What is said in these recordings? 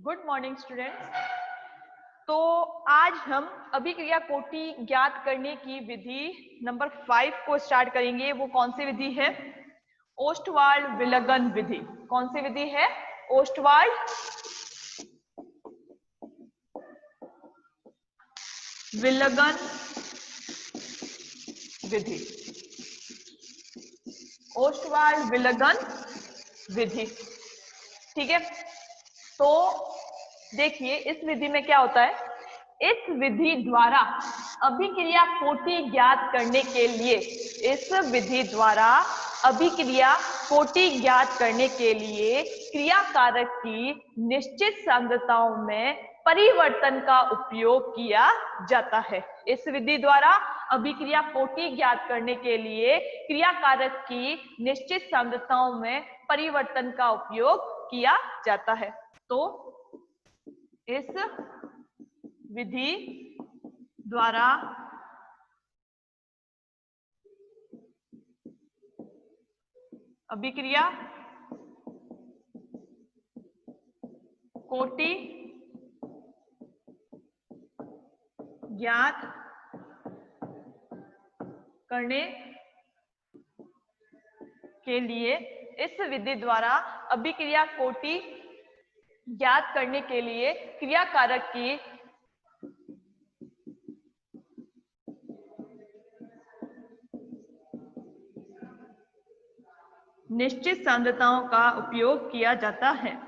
Good morning students. तो आज हम अभिक्रिया कोटि ज्ञात करने की विधि नंबर 5 को स्टार्ट करेंगे। वो कौन सी विधि है? ओस्टवाल्ड विलगन विधि। कौन सी विधि है? ओस्टवाल्ड विलगन विधि। ओस्टवाल्ड विलगन विधि, ठीक है। तो देखिए इस विधि में क्या होता है। इस विधि द्वारा अभिक्रिया कोटि ज्ञात करने के लिए, इस विधि द्वारा अभिक्रिया कोटि ज्ञात करने के लिए क्रिया कारक की निश्चित सांद्रताओं में परिवर्तन का उपयोग किया जाता है। इस विधि द्वारा अभिक्रिया कोटि ज्ञात करने के लिए क्रिया कारक की निश्चित सांद्रताओं में परिवर्तन का उपयोग किया जाता है। तो इस विधि द्वारा अभिक्रिया कोटि ज्ञात करने के लिए, इस विधि द्वारा अभिक्रिया कोटि ज्ञात करने के लिए क्रिया कारक की निश्चित सांद्रताओं का उपयोग किया जाता है।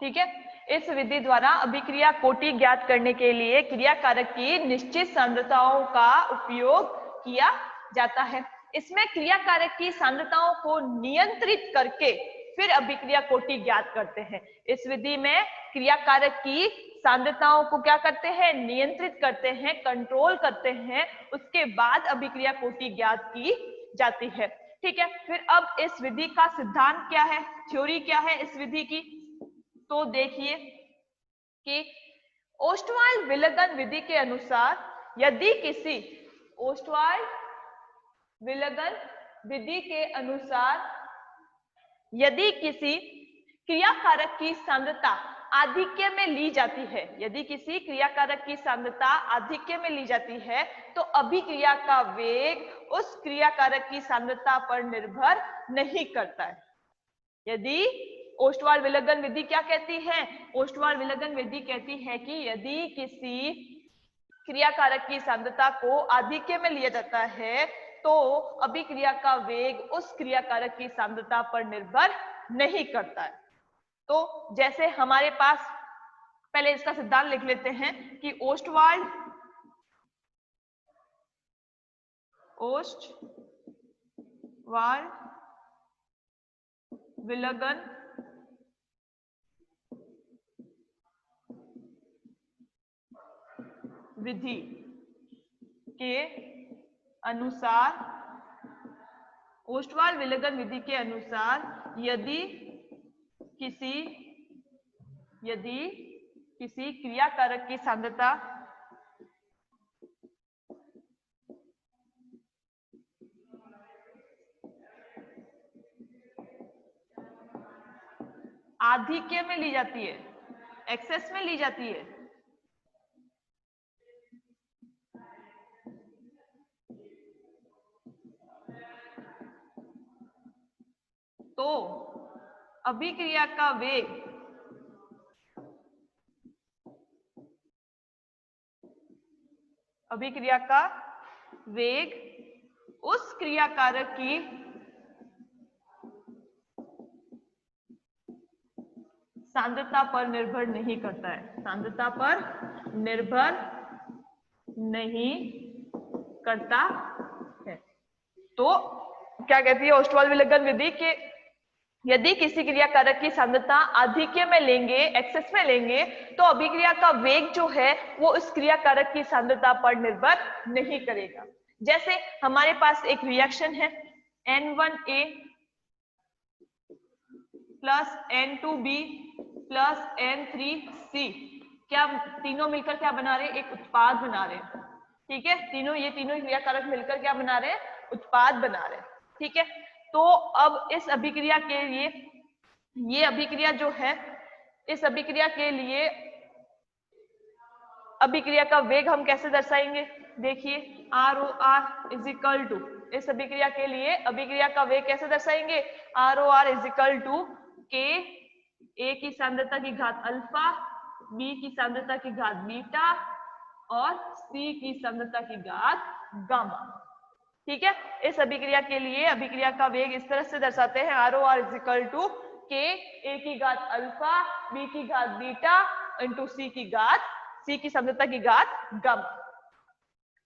ठीक है, इस विधि द्वारा अभिक्रिया कोटि ज्ञात करने के लिए क्रिया कारक की निश्चित सांद्रताओं का उपयोग किया जाता है। इसमें क्रिया कारक की सांद्रताओं को नियंत्रित करके फिर अभिक्रिया कोटि ज्ञात करते हैं। इस विधि में क्रिया कारक की सांद्रताओं को क्या करते हैं? नियंत्रित करते हैं, कंट्रोल करते हैं, उसके बाद अभिक्रिया कोटि ज्ञात की जाती है। ठीक है, फिर अब इस विधि का सिद्धांत क्या है, थ्योरी क्या है इस विधि की? तो देखिए कि ओस्टवाल्ड विलगन विधि के अनुसार यदि किसी ओस्टवाल्ड विलगन विधि के अनुसार यदि किसी क्रिया कारक की सांद्रता आधिक्य में ली जाती है, यदि किसी क्रिया कारक की सांद्रता आधिक्य में ली जाती है तो अभिक्रिया का वेग उस क्रिया कारक की सांद्रता पर निर्भर नहीं करता है। यदि ओस्टवाल्ड विलगन विधि क्या कहती है? ओस्टवाल्ड विलगन विधि कहती है कि यदि किसी क्रिया कारक की सांद्रता को आधिक्य में लिया जाता है तो अभिक्रिया का वेग उस क्रिया कारक की सांद्रता पर निर्भर नहीं करता है। तो जैसे हमारे पास, पहले इसका सिद्धांत लिख लेते हैं कि ओस्टवाल्ड विलगन विधि के अनुसार, ओस्टवाल्ड विलगन विधि के अनुसार यदि किसी क्रिया कारक की सांद्रता आधिक्य में ली जाती है, एक्सेस में ली जाती है, तो अभिक्रिया का वेग उस क्रिया कारक की सांद्रता पर निर्भर नहीं करता है, सांद्रता पर निर्भर नहीं करता है। तो क्या कहती है ओस्टवाल्ड विलगन विधि के यदि किसी क्रिया कारक की सांद्रता आधिक्य में लेंगे, एक्सेस में लेंगे, तो अभिक्रिया का वेग जो है वो उस क्रिया कारक की सांद्रता पर निर्भर नहीं करेगा। जैसे हमारे पास एक रिएक्शन है N1A plus N2B plus N3C, क्या तीनों मिलकर क्या बना रहे हैं? एक उत्पाद बना रहे हैं। ठीक है, ये तीनों क्रिया कारक मिलकर क्या बना रहे हैं? उत्पाद बना रहे हैं। ठीक है, तो अब इस अभिक्रिया के लिए, ये अभिक्रिया जो है, इस अभिक्रिया के लिए अभिक्रिया का वेग हम कैसे दर्शाएंगे? देखिए ROR इज इक्वल टू, इस अभिक्रिया के लिए अभिक्रिया का वेग कैसे दर्शाएंगे? ROR is equal to K, A की सांद्रता की घात अल्फा, B की सांद्रता की घात बीटा और C की सांद्रता की घात गामा। ठीक है, इस अभिक्रिया के लिए अभिक्रिया का वेग इस तरह से दर्शाते हैं, ROR is equal to K, A की घात अल्फा, B की घात बीटा इंटू C की सांद्रता की घात गामा।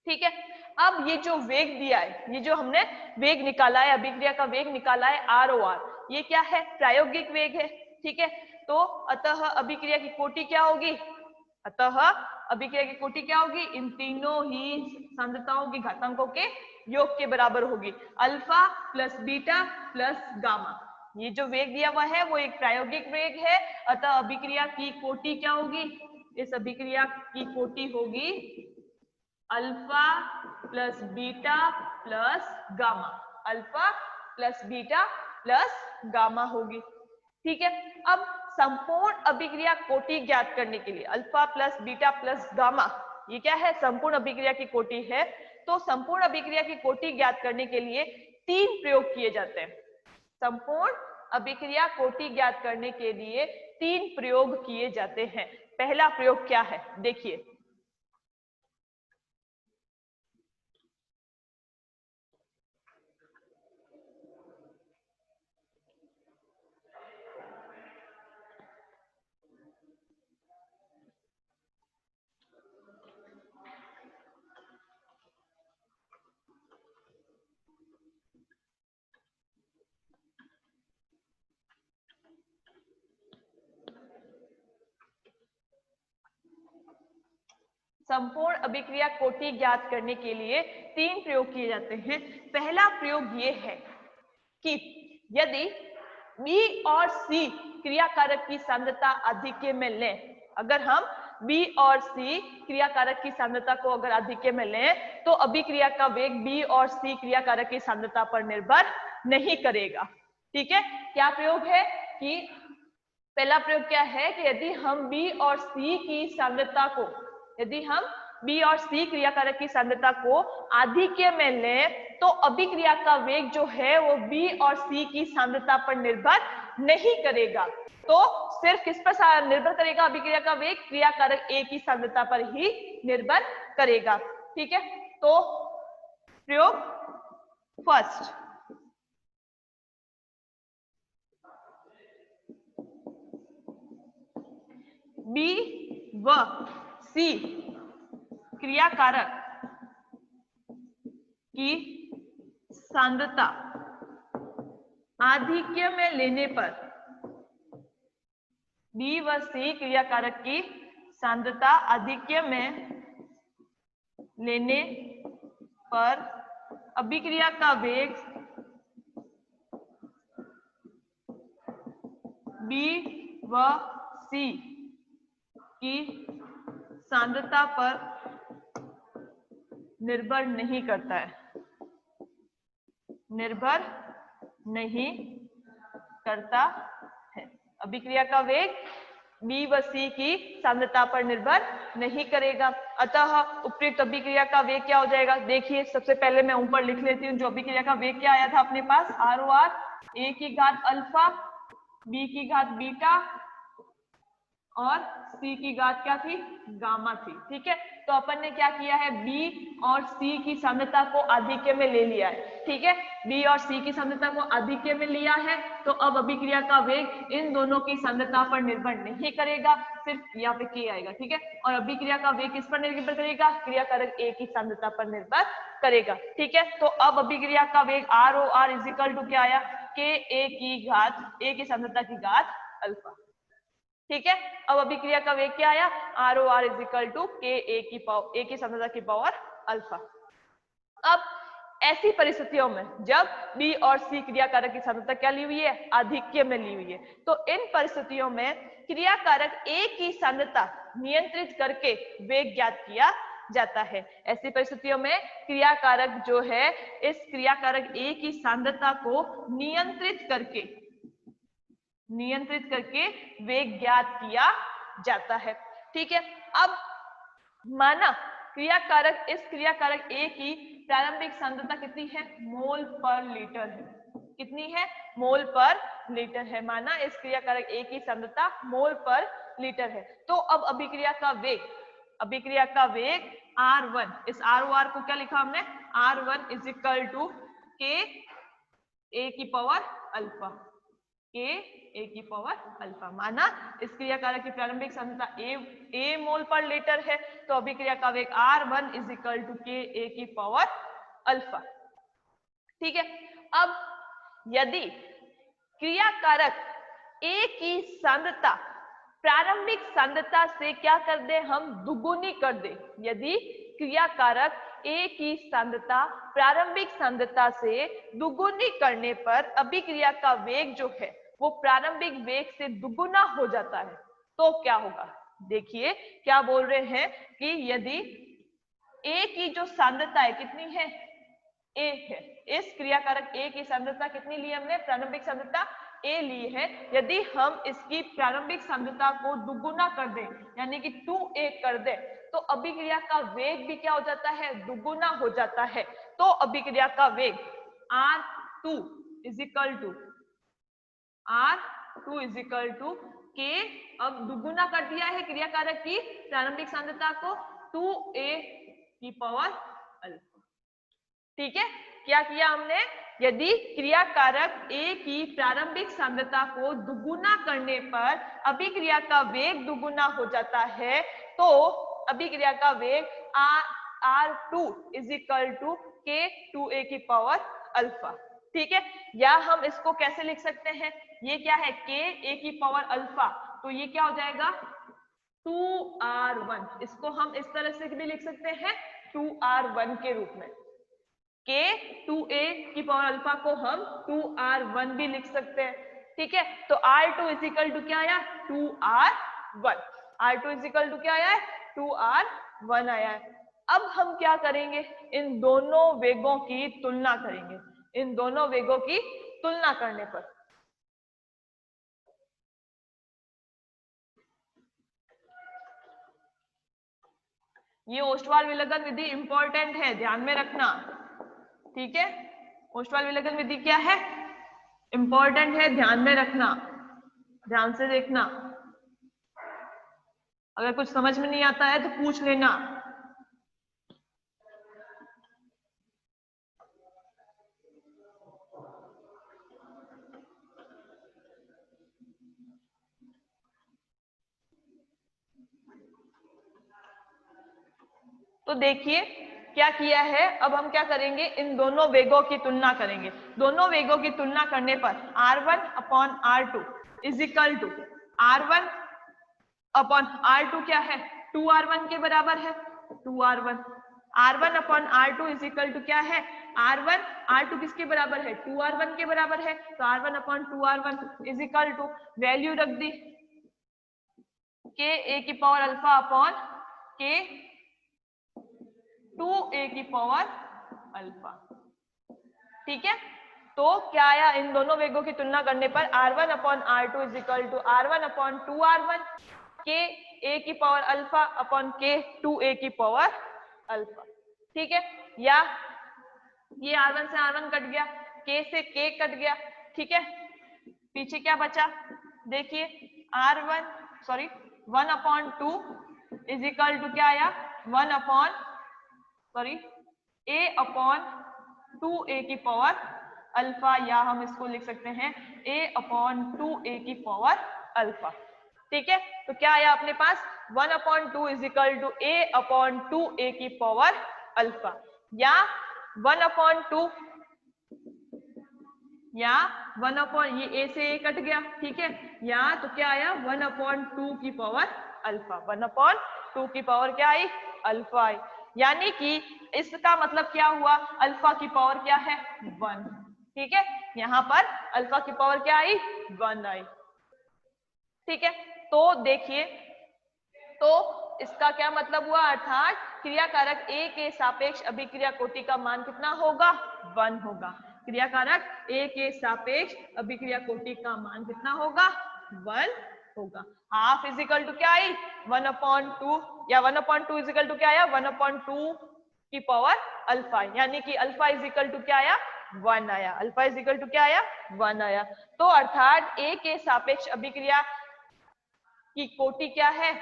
ठीक है, अब ये जो वेग दिया है, ये जो हमने वेग निकाला है, अभिक्रिया का वेग निकाला है ROR, ये क्या है? प्रायोगिक वेग है। ठीक है, तो अतः अभिक्रिया की कोटि क्या होगी? अभिक्रिया की कोटि क्या होगी? इन तीनों ही सांद्रताओं की घातांकों के योग के बराबर होगी, alpha plus beta plus gamma. ये जो वेग दिया हुआ है वो एक प्रायोगिक वेग है, अतः अभिक्रिया की कोटि क्या होगी? इस अभिक्रिया की कोटि होगी alpha plus beta plus gamma, alpha plus beta plus gamma होगी। ठीक है, अब संपूर्ण अभिक्रिया कोटि ज्ञात करने के लिए alpha plus beta plus gamma, ये क्या है? संपूर्ण अभिक्रिया की कोटि है। तो संपूर्ण अभिक्रिया की कोटि ज्ञात करने के लिए 3 प्रयोग किए जाते हैं। संपूर्ण अभिक्रिया कोटि ज्ञात करने के लिए 3 प्रयोग किए जाते हैं। पहला प्रयोग क्या है? देखिए, संपूर्ण अभिक्रिया कोटि ज्ञात करने के लिए 3 प्रयोग किए जाते हैं। पहला प्रयोग ये है कि यदि B और C क्रिया कारक की सांद्रता आधिक्य में लें, अगर हम B और C क्रिया कारक की सांद्रता को अगर आधिक्य में लें, तो अभिक्रिया का वेग B और C क्रिया कारक की सांद्रता पर निर्भर नहीं करेगा। ठीक है, क्या प्रयोग है कि पहला प्रयोग क्या है कि यदि हम B और C की सांद्रता को, यदि हम B और C क्रिया कारक की सांद्रता को आधिक्य में लें, तो अभिक्रिया का वेग जो है वो B और C की सांद्रता पर निर्भर नहीं करेगा। तो सिर्फ किस पर निर्भर करेगा? अभिक्रिया का वेग क्रिया कारक A की सांद्रता पर ही निर्भर करेगा। ठीक है, तो प्रयोग फर्स्ट, B व C क्रिया कारक की सांद्रता आधिक्य में लेने पर, B व C क्रिया कारक की सांद्रता आधिक्य में लेने पर अभिक्रिया का वेग B व C की सांद्रता पर निर्भर नहीं करता है, निर्भर नहीं करता है। अभिक्रिया का वेग B व C की सांद्रता पर निर्भर नहीं करेगा, अतः उपयुक्त अभिक्रिया का वेग क्या हो जाएगा? देखिए, सबसे पहले मैं ऊपर लिख लेती हूँ, जो अभिक्रिया का वेग क्या आया था अपने पास? ROR A की घात अल्फा, B की घात बीटा और C की घात क्या थी? गामा थी। ठीक है, तो अपन ने क्या किया है? B और C की सांद्रता को आधिक्य में ले लिया है। ठीक है, B और C की सांद्रता को आधिक्य में लिया है, तो अब अभिक्रिया का वेग इन दोनों की सांद्रता पर निर्भर नहीं करेगा, सिर्फ यहाँ पे K आएगा। ठीक है, और अभिक्रिया का वेग किस पर निर्भर करेगा? क्रिया कारक A की सांद्रता पर निर्भर करेगा। ठीक है, तो अब अभिक्रिया का वेग ROR इज इक्वल टू क्या आया? K A की घात A की सांद्रता की घात अल्फा। ठीक है, अब अभिक्रिया का वेग क्या आया? ROR is equal to K A की सांद्रता की पावर अल्फा। अब ऐसी परिस्थितियों में जब बी और सी क्रिया कारक की सांद्रता क्या ली हुई है, आधिक्य में ली हुई है, तो इन परिस्थितियों में क्रिया कारक ए की सांद्रता नियंत्रित करके वेग ज्ञात किया जाता है। ऐसी परिस्थितियों में क्रिया कारक जो है, इस क्रिया कारक ए की सांद्रता को नियंत्रित करके वेग ज्ञात किया जाता है। ठीक है, अब माना इस क्रिया कारक ए की प्रारंभिक सांद्रता कितनी है, मोल पर लीटर है। कितनी है, मोल पर लीटर है। माना इस क्रिया कारक ए की सांद्रता मोल पर लीटर है। तो अब अभिक्रिया का वेग R1, इस ROR को क्या लिखा हमने, R1 इज इक्वल टू के ए की पावर अल्फा, के ए की पावर अल्फा। माना इस क्रिया कारक की प्रारंभिक सांद्रता ए मोल पर लीटर है, तो अभिक्रिया का वेग R1 इज इक्वल टू के ए की पावर अल्फा। ठीक है, अब यदि क्रिया कारक ए की सांद्रता प्रारंभिक सांद्रता से क्या कर दे, हम दुगुनी कर दे। यदि क्रिया कारक ए की सांद्रता प्रारंभिक सांद्रता से दुगुनी करने पर अभिक्रिया का वेग जो है वो प्रारंभिक वेग से दुगुना हो जाता है, तो क्या होगा। देखिए क्या बोल रहे हैं कि यदि ए की जो सांद्रता है कितनी है, ए है। इस क्रिया कारक ए की सांद्रता कितनी ली हमने, प्रारंभिक सांद्रता ए ली है। यदि हम इसकी प्रारंभिक सांद्रता को दुगुना कर दें, यानी कि 2a कर दें, तो अभिक्रिया का वेग भी क्या हो जाता है, दुगुना हो जाता है। तो अभिक्रिया का वेग R2 इज इक्वल टू के, अब दुगुना कर दिया है क्रिया कारक की प्रारंभिक सांद्रता को, 2a की पावर अल्फा। ठीक है, क्या किया हमने, यदि क्रिया कारक ए की प्रारंभिक सांद्रता को दुगुना करने पर अभिक्रिया का वेग दुगुना हो जाता है, तो अभिक्रिया का वेग R2 इज इक्वल टू के 2a की पावर अल्फा। ठीक है, या हम इसको कैसे लिख सकते हैं, ये क्या है, के ए की पावर अल्फा, तो ये क्या हो जाएगा 2R1। इसको हम इस तरह से भी लिख सकते हैं 2R1 के रूप में। के 2a की पावर अल्फा को हम 2R1 भी लिख सकते हैं। ठीक है, तो R2 इज इक्वल टू क्या आया, 2R1। R2 is equal to क्या आया है, 2R1 आया है। अब हम क्या करेंगे, इन दोनों वेगों की तुलना करेंगे। इन दोनों वेगों की तुलना करने पर ये ओस्टवाल विलगन विधि इंपॉर्टेंट है, ध्यान में रखना। ठीक है, ओस्टवाल विलगन विधि क्या है, इंपॉर्टेंट है, ध्यान में रखना, ध्यान से देखना। अगर कुछ समझ में नहीं आता है तो पूछ लेना। तो देखिए क्या किया है, अब हम क्या करेंगे, इन दोनों वेगों की तुलना करेंगे। दोनों वेगों की तुलना करने पर R1 upon R2 is equal to R1 upon R2 क्या है, 2R1 के बराबर है, 2R1। R1 upon R2 is equal to क्या है, R1 R2 किसके बराबर है, 2R1 के बराबर है, तो R1 upon 2R1 is equal to value रख दी के ए की पावर अल्फा अपॉन के 2a की पावर अल्फा। ठीक है, तो क्या आया, इन दोनों वेगों की तुलना करने पर R1 upon R2 is equal to R1 upon 2R1 के a की पावर अल्फा अपॉन के 2a की पावर अल्फा। ठीक है, या ये R1 से R1 कट गया, k से k कट गया। ठीक है, पीछे क्या बचा, देखिए one upon 2 is equal to क्या आया, a अपॉन 2a की पावर अल्फा, या हम इसको लिख सकते हैं a अपॉन 2a की पावर अल्फा। ठीक है, तो क्या आया अपने पास 1 upon 2 is equal to a upon 2a की पावर अल्फा, या 1 अपॉन 2, या 1 अपॉन, ये a से a कट गया। ठीक है, या तो क्या आया 1 अपॉन 2 की पावर अल्फा, 1 अपॉन 2 की पावर क्या आई, अल्फा आई। यानी कि इसका मतलब क्या हुआ, अल्फा की पावर क्या है 1। ठीक है, यहाँ पर अल्फा की पावर क्या आई 1 आई। ठीक है, तो देखिए, तो इसका क्या मतलब हुआ, अर्थात क्रिया कारक A के सापेक्ष अभिक्रिया कोटि का मान कितना होगा 1 होगा। क्रिया कारक A के सापेक्ष अभिक्रिया कोटि का मान कितना होगा 1 होगा। हाफ इजिकल टू क्या आई 1/2, या 1/2 इजिकल टू क्या आया 1/2 की पावर अल्फा, यानी कि अल्फा इजिकल टू क्या आया 1 आया। अल्फा इजिकल टू क्या आया 1 आया। तो अर्थात A के सापेक्ष अभिक्रिया की कोटि क्या है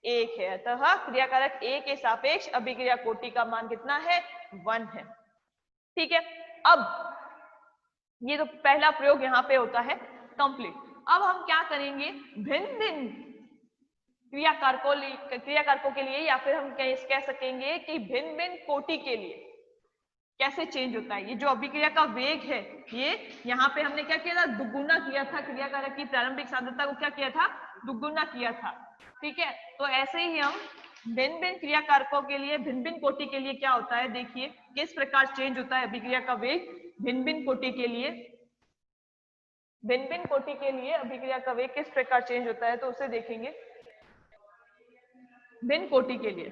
1 है। अतः क्रिया कारक A के सापेक्ष अभिक्रिया कोटि का मान कितना है 1 है। ठीक है, अब ये तो पहला प्रयोग यहाँ पे होता है कंप्लीट। अब हम क्या करेंगे, भिन्न भिन्न क्रिया कारकों के लिए, या फिर हम कह सकेंगे कि भिन्न भिन्न कोटि के लिए कैसे चेंज होता है। ये जो अभिक्रिया का वेग है, ये यहाँ पे हमने क्या किया था, दुगुना किया था। क्रिया कारक की प्रारंभिक सांद्रता को क्या किया था, दुगुना किया था। ठीक है, तो ऐसे ही हम भिन्न भिन्न क्रिया कारकों के लिए, भिन्न भिन्न कोटि के लिए क्या होता है, देखिए किस प्रकार चेंज होता है अभिक्रिया का वेग भिन्न भिन्न कोटि के लिए। भिन्न भिन्न कोटि के लिए अभिक्रिया का वेग किस प्रकार चेंज होता है, तो उसे देखेंगे। भिन्न कोटि के लिए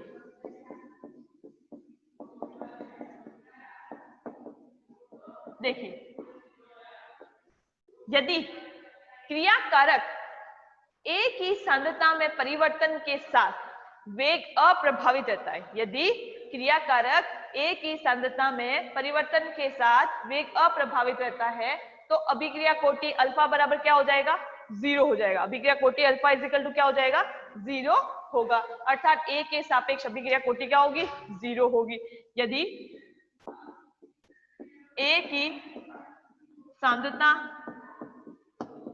देखिए, यदि क्रिया कारक A की सांद्रता में परिवर्तन के साथ वेग अप्रभावित रहता है, यदि क्रिया कारक A की सांद्रता में परिवर्तन के साथ वेग अप्रभावित रहता है, तो अभिक्रिया कोटि अल्फा बराबर क्या हो जाएगा 0 हो जाएगा। अभिक्रिया कोटि अल्फा इजिकल टू क्या हो जाएगा 0 होगा। अर्थात A के सापेक्ष अभिक्रिया कोटि क्या होगी 0 होगी। यदि A की सांद्रता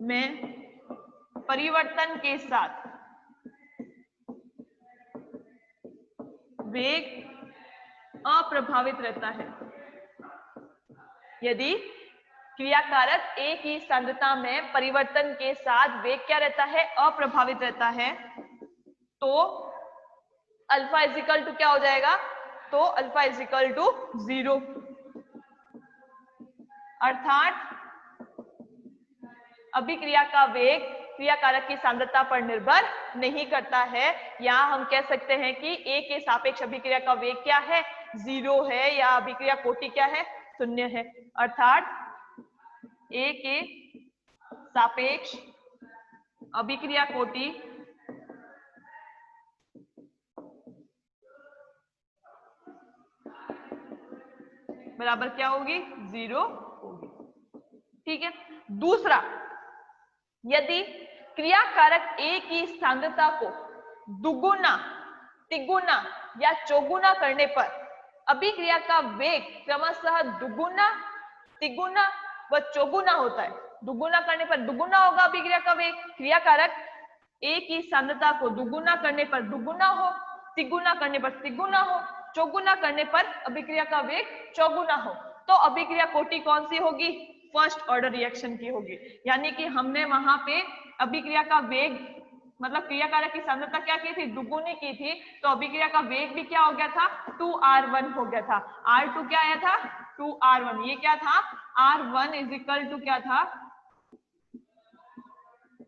में परिवर्तन के साथ वेग अप्रभावित रहता है, यदि क्रिया कारक A की सांद्रता में परिवर्तन के साथ वेग क्या रहता है अप्रभावित रहता है, तो अल्फा इजिकल टू क्या हो जाएगा, तो अल्फा इजिकल टू 0। अर्थात अभिक्रिया का वेग क्रिया कारक की सांद्रता पर निर्भर नहीं करता है, या हम कह सकते हैं कि A के सापेक्ष अभिक्रिया का वेग क्या है 0 है, या अभिक्रिया कोटि क्या है 0 है। अर्थात A के सापेक्ष अभिक्रिया कोटि बराबर क्या होगी 0 होगी। ठीक है, दूसरा, यदि क्रिया कारक A की सांद्रता को दुगुना, तिगुना या चौगुना करने पर अभिक्रिया का वेग क्रमशः दुगुना, तिगुना व चौगुना होता है। दुगुना करने पर दुगुना होगा अभिक्रिया का वेग, क्रिया कारक A की सांद्रता को दुगुना करने पर दुगुना हो, तिगुना करने पर तिगुना हो, चौगुना करने पर अभिक्रिया का वेग चौगुना हो, तो अभिक्रिया कोटि कौन सी होगी, फर्स्ट ऑर्डर रिएक्शन की होगी। यानी कि हमने वहां पे अभिक्रिया का वेग मतलब क्रिया कारक की सांद्रता क्या की थी, दुगुनी की थी, तो अभिक्रिया का वेग भी क्या हो गया था 2r1 हो गया था। r2 क्या आया था 2r1, ये क्या था r1 इजिकल टू क्या था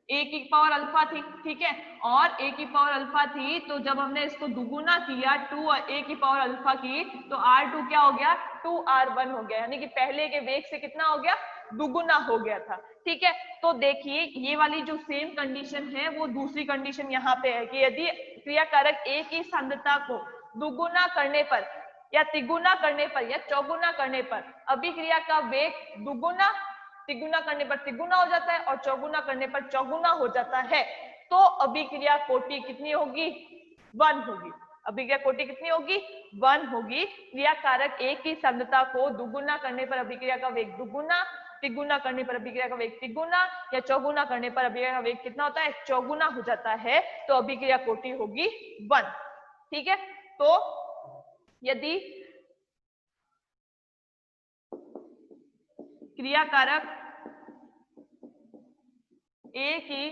A की पावर अल्फा थी। ठीक है, और A की पावर अल्फा थी, तो जब हमने इसको दुगुना किया 2a की पावर अल्फा की, तो r2 क्या हो गया 2r1 हो गया, यानी कि पहले के वेग से कितना हो गया दुगुना हो गया था। ठीक है, तो देखिए ये वाली जो सेम कंडीशन है वो दूसरी कंडीशन यहाँ पे है कि यदि क्रिया कारक A की सांद्रता को दुगुना करने पर या तिगुना करने पर या चौगुना करने पर अभिक्रिया का वेग दुगुना, तिगुना करने पर तिगुना हो जाता है और चौगुना करने पर चौगुना हो जाता है, तो अभिक्रिया कोटि कितनी होगी 1 होगी। अभिक्रिया कोटि कितनी होगी 1 होगी। क्रिया कारक A की सांद्रता को दुगुना करने पर अभिक्रिया का वेग दुगुना, तिगुना करने पर अभिक्रिया का वेग तिगुना या चौगुना करने पर अभिक्रिया का वेग कितना होता है चौगुना हो जाता है, तो अभिक्रिया कोटि होगी 1। ठीक है, तो यदि क्रिया कारक A की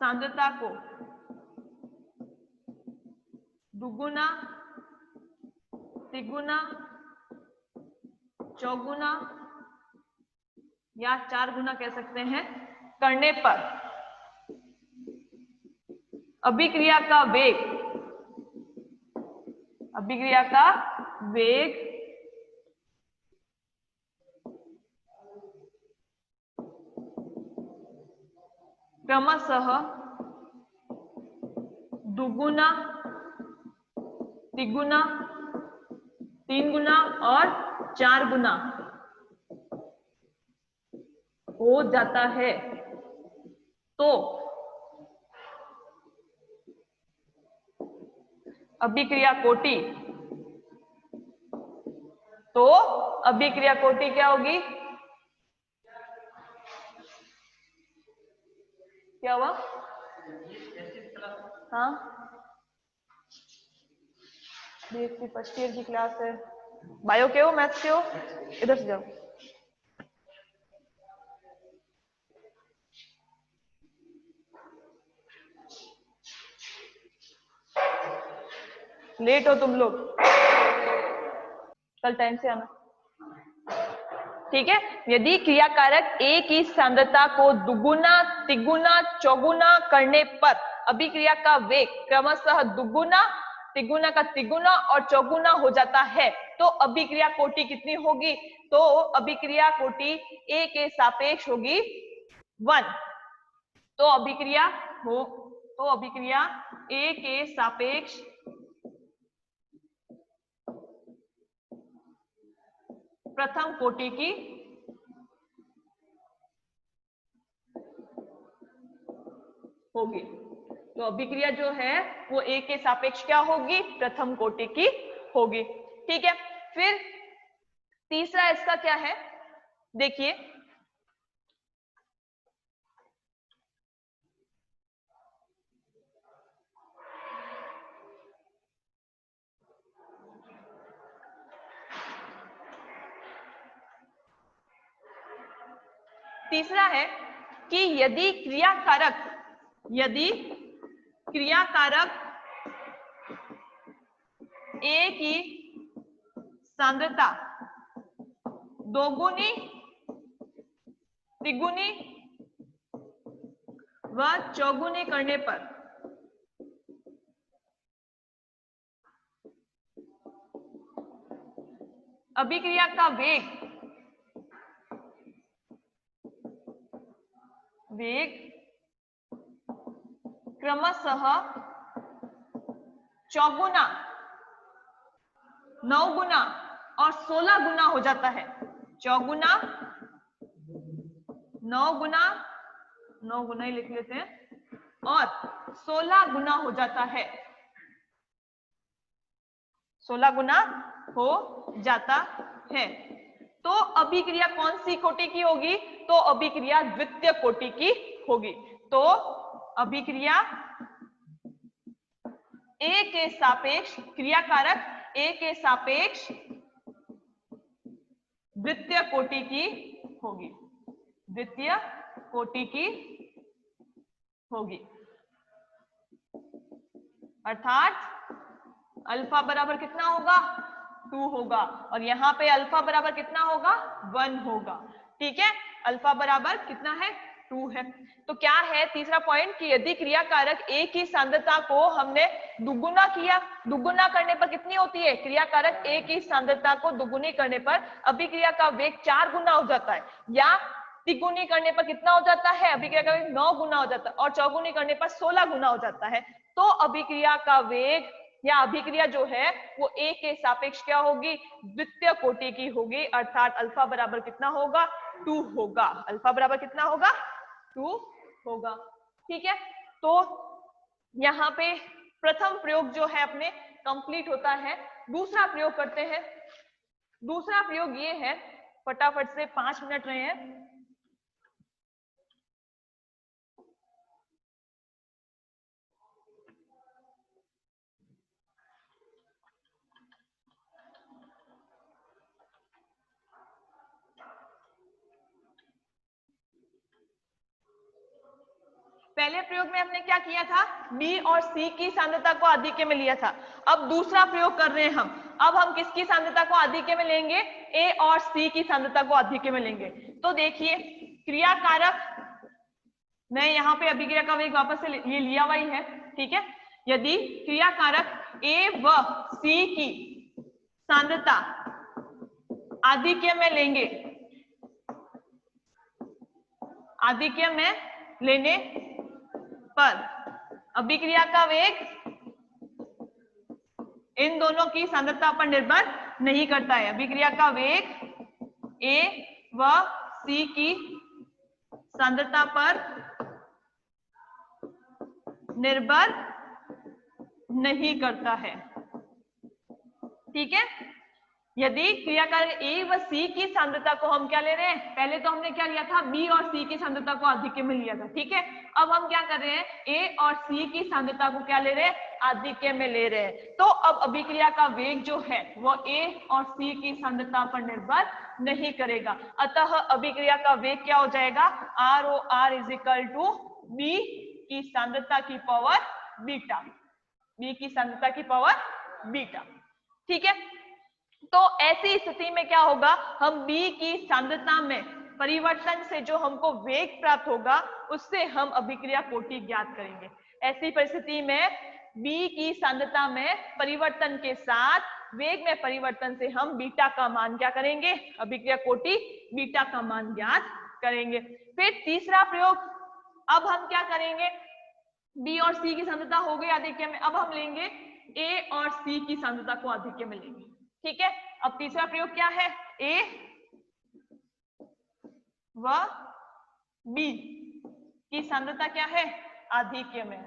सांद्रता को दुगुना, तिगुना, चौगुना या 4 गुना कह सकते हैं करने पर अभिक्रिया का वेग, अभिक्रिया का वेग क्रमशः दुगुना, तिगुना, 3 गुना और 4 गुना हो जाता है। तो अभिक्रिया कोटि, तो अभिक्रिया कोटि क्या होगी? क्या हुआ? हाँ, बीएससी फर्स्ट ईयर की क्लास है। बायो के हो, मैथ्स के हो? इधर से जाओ। लेट हो तुम लोग, कल टाइम से आना, ठीक है। यदि क्रियाकारक A की सांद्रता को दुगुना, तिगुना, चौगुना करने पर अभिक्रिया का वेग क्रमशः दुगुना, तिगुना का तिगुना और चौगुना हो जाता है, तो अभिक्रिया कोटि कितनी होगी? तो अभिक्रिया कोटि A के सापेक्ष होगी 1। तो अभिक्रिया A के सापेक्ष प्रथम कोटि की होगी। तो अभिक्रिया जो है वो A के सापेक्ष क्या होगी? प्रथम कोटि की होगी, ठीक है। फिर तीसरा इसका क्या है, देखिए, तीसरा है कि यदि क्रियाकारक A की सांद्रता दोगुनी, तिगुनी व चौगुनी करने पर अभिक्रिया का वेग क्रमशः 4 गुना, 9 गुना और 16 गुना हो जाता है। 4 गुना, 9 गुना, 9 गुना ही लिख लेते हैं, और 16 गुना हो जाता है। 16 गुना हो जाता है। तो अभिक्रिया कौन सी कोटि की होगी? तो अभिक्रिया द्वितीय कोटि की होगी। तो अभिक्रिया A के सापेक्ष, क्रियाकारक A के सापेक्ष द्वितीय कोटि की होगी, द्वितीय कोटि की होगी। अर्थात अल्फा बराबर कितना होगा? 2 होगा, और यहाँ पे अल्फा बराबर कितना होगा? 1 होगा, ठीक है। अल्फा बराबर कितना है? 2 है। तो क्या है तीसरा पॉइंट कि यदि क्रियाकारक A की सांद्रता को हमने दुगुना किया, दुगुना करने पर कितनी होती है? क्रियाकारक A की सांद्रता को दुगुनी करने पर अभिक्रिया का वेग 4 गुना हो जाता है, या तिगुनी करने पर कितना हो जाता है? अभिक्रिया का वेग 9 गुना हो जाता है, और चौगुनी करने पर 16 गुना हो जाता है। तो अभिक्रिया का वेग या अभिक्रिया जो है वो A के सापेक्ष क्या होगी? द्वितीय कोटि की होगी। अर्थात अल्फा बराबर कितना होगा? 2 होगा। अल्फा बराबर कितना होगा? 2 होगा, ठीक है। तो यहाँ पे प्रथम प्रयोग जो है अपने कंप्लीट होता है। दूसरा प्रयोग करते हैं। दूसरा प्रयोग ये है, फटाफट से 5 मिनट रहे हैं। पहले प्रयोग में हमने क्या किया था, बी और सी की सांद्रता को आधिक्य में लिया था। अब दूसरा प्रयोग कर रहे हैं हम, अब हम किसकी सांद्रता को आधिक्य में लेंगे, ए और सी की सांद्रता को आधिक्य में लेंगे। तो देखिए क्रिया कारक, मैं यहाँ पे अभिक्रिया का वेग वापस से ये लिया हुआ ही है, ठीक है। यदि क्रिया कारक ए व सी की सांद्रता आधिक्य में लेंगे, आधिक्य में लेने पर अभिक्रिया का वेग इन दोनों की सांद्रता पर निर्भर नहीं करता है। अभिक्रिया का वेग ए व सी की सांद्रता पर निर्भर नहीं करता है, ठीक है। यदि क्रियाकारक ए व सी की सांद्रता को हम क्या ले रहे हैं, पहले तो हमने क्या लिया था, बी और सी की सांद्रता को आधिक्य में लिया था, ठीक है। अब हम क्या कर रहे हैं, ए और सी की सांद्रता को क्या ले रहे हैं, आधिक्य में ले रहे हैं। तो अब अभिक्रिया का वेग जो है वो ए और सी की सांद्रता पर निर्भर नहीं करेगा। अतः अभिक्रिया का वेग क्या हो जाएगा, R O R is equal to B की सांद्रता की पावर बीटा, बी की सांद्रता की पावर बीटा, ठीक है। तो ऐसी स्थिति में क्या होगा, हम बी की सांद्रता में परिवर्तन से जो हमको वेग प्राप्त होगा उससे हम अभिक्रिया कोटि ज्ञात करेंगे। ऐसी परिस्थिति में बी की सांद्रता में परिवर्तन के साथ वेग में परिवर्तन से हम बीटा का मान क्या करेंगे, अभिक्रिया कोटि बीटा का मान ज्ञात करेंगे। फिर तीसरा प्रयोग, अब हम क्या करेंगे, बी और सी की सांद्रता हो गई आधिक्य में, अब हम लेंगे ए और सी की सांद्रता को आधिक्य में लेंगे, ठीक है। अब तीसरा प्रयोग क्या है, ए व बी की सांद्रता क्या है, आधिक्य में।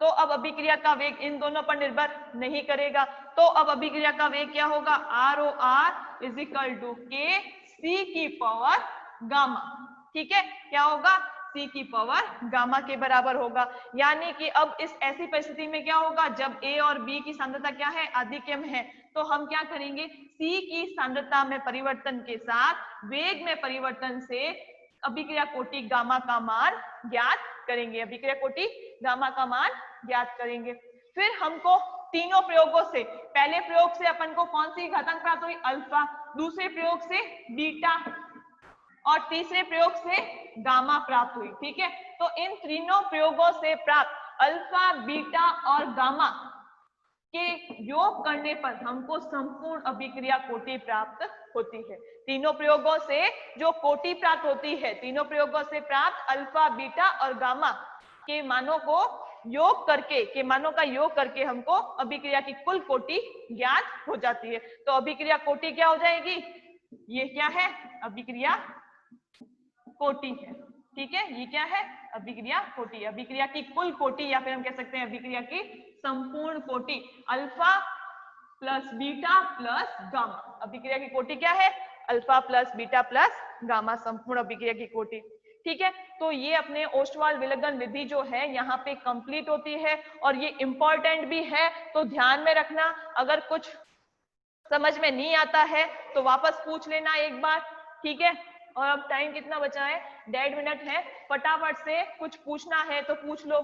तो अब अभिक्रिया का वेग इन दोनों पर निर्भर नहीं करेगा। तो अब अभिक्रिया का वेग क्या होगा, R O R is equal to K C की पावर गामा, ठीक है। क्या होगा, सी की पावर गामा के बराबर होगा। यानी कि अब इस ऐसी परिस्थिति में क्या होगा, जब ए और बी की सांद्रता क्या है, आधिक्य में है, तो हम क्या करेंगे, सी की सांद्रता में परिवर्तन के साथ वेग में परिवर्तन से अभिक्रिया कोटि गामा का मान ज्ञात करेंगे, अभिक्रिया कोटि गामा का मान ज्ञात करेंगे। फिर हमको तीनों प्रयोगों से, पहले प्रयोग से अपन को कौन सी घातांक प्राप्त हुई, अल्फा, दूसरे प्रयोग से बीटा और तीसरे प्रयोग से गामा प्राप्त हुई, ठीक है। तो इन तीनों प्रयोगों से प्राप्त अल्फा, बीटा और गामा के योग करने पर हमको संपूर्ण अभिक्रिया कोटि प्राप्त होती है। तीनों प्रयोगों से जो कोटि प्राप्त होती है, तीनों प्रयोगों से प्राप्त अल्फा, बीटा और गामा के मानों को योग करके, के मानों का योग करके हमको अभिक्रिया की कुल कोटि ज्ञात हो जाती है। तो अभिक्रिया कोटि क्या हो जाएगी, ये क्या है, अभिक्रिया कोटि है, ठीक है। ये क्या है, अभिक्रिया कोटि, अभिक्रिया की कुल कोटि या फिर हम कह सकते हैं अभिक्रिया की संपूर्ण कोटि, alpha plus beta plus gamma. अभिक्रिया की कोटि क्या है, alpha plus beta plus gamma, संपूर्ण अभिक्रिया की कोटि, ठीक है। तो ये अपने ओस्टवाल्ड विलगन विधि जो है यहाँ पे कंप्लीट होती है और ये इंपॉर्टेंट भी है, तो ध्यान में रखना। अगर कुछ समझ में नहीं आता है तो वापस पूछ लेना एक बार, ठीक है। और अब टाइम कितना बचा है, 1.5 मिनट है, फटाफट से कुछ पूछना है तो पूछ लो।